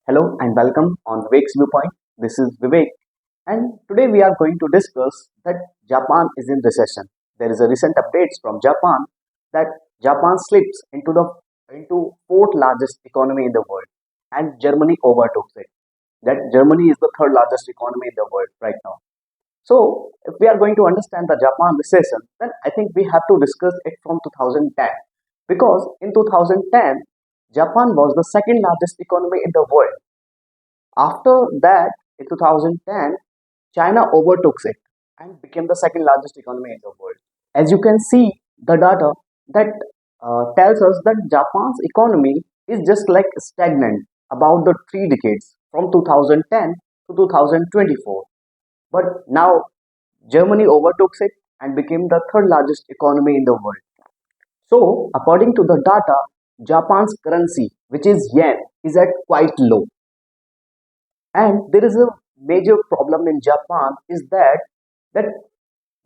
Hello and welcome on Vivek's Viewpoint. This is Vivek, and today we are going to discuss that Japan is in recession. There is a recent updates from Japan that Japan slips into fourth largest economy in the world, and Germany overtook it. That Germany is the third largest economy in the world right now. So, if we are going to understand the Japan recession, then I think we have to discuss it from 2010 because in 2010 Japan was the second largest economy in the world. After that, in 2010, China overtook it and became the second largest economy in the world. As you can see, the data that tells us that Japan's economy is just like stagnant about the 3 decades from 2010 to 2024. But now Germany overtook it and became the third largest economy in the world. So, according to the data, Japan's currency, which is yen, is at quite low. And there is a major problem in Japan is that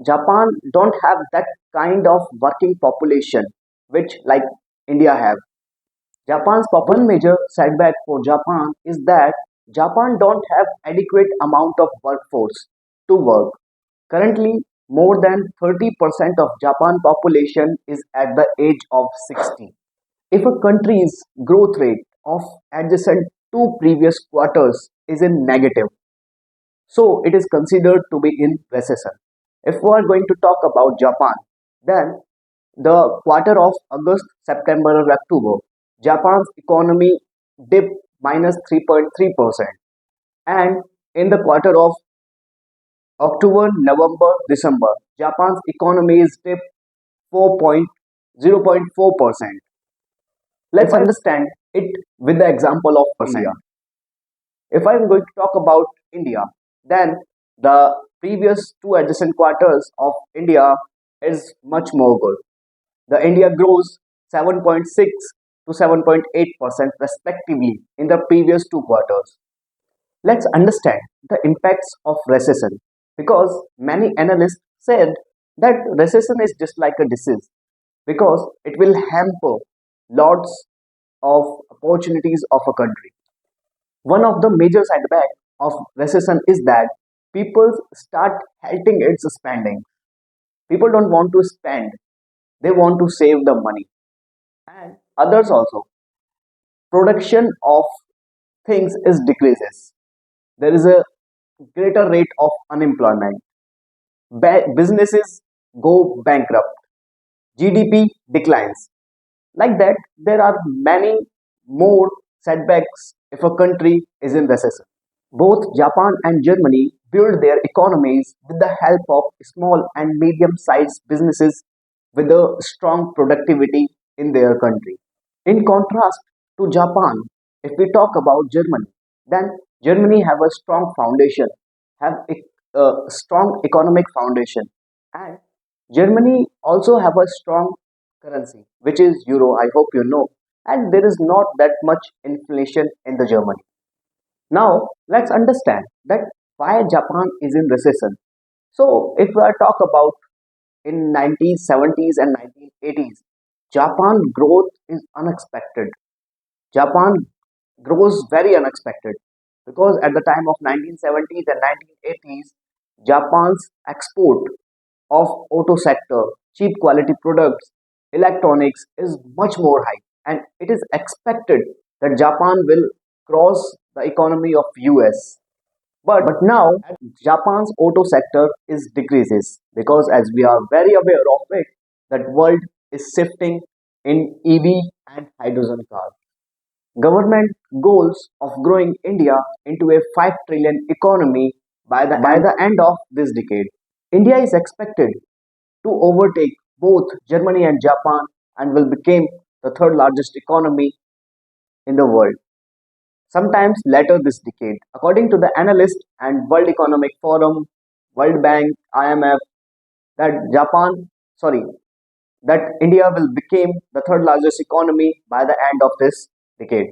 Japan don't have that kind of working population which like India have. Japan's one major setback for Japan is that Japan don't have adequate amount of workforce to work. Currently, more than 30% of Japan population is at the age of 60. If a country's growth rate of adjacent two previous quarters is in negative, so it is considered to be in recession. If we are going to talk about Japan, then the quarter of August, September, or October, Japan's economy dipped minus 3.3%, and in the quarter of October, November, December, Japan's economy is dipped 4.0.4%. Let's understand it with the example of India. If I'm going to talk about India, then the previous two adjacent quarters of India is much more good. The India grows 7.6 to 7.8% respectively in the previous two quarters. Let's understand the impacts of recession because many analysts said that recession is just like a disease because it will hamper lots of opportunities of a country. One of the major setbacks of recession is that people start halting its spending. People don't want to spend, they want to save the money. And others also. Production of things is decreases. There is a greater rate of unemployment. Businesses go bankrupt. GDP declines. Like that, there are many more setbacks if a country is in recession. Both Japan and Germany build their economies with the help of small and medium sized businesses with a strong productivity in their country. In contrast to Japan, if we talk about Germany, then Germany have a strong foundation, have a strong economic foundation, and Germany also have a strong currency, which is euro. I hope you know, and there is not that much inflation in the Germany. Now let's understand that why Japan is in recession. So if we are talk about in 1970s and 1980s, Japan growth is unexpected. Japan grows very unexpected because at the time of 1970s and 1980s, Japan's export of auto sector, cheap quality products, electronics is much more high, and it is expected that Japan will cross the economy of US. But now Japan's auto sector is decreases because as we are very aware of it, that world is shifting in EV and hydrogen cars. Government goals of growing India into a 5 trillion economy by the end of this decade. India is expected to overtake both Germany and Japan and will become the third largest economy in the world sometimes later this decade. According to the analyst and World Economic Forum, World Bank, IMF, that sorry, that India will become the third largest economy by the end of this decade.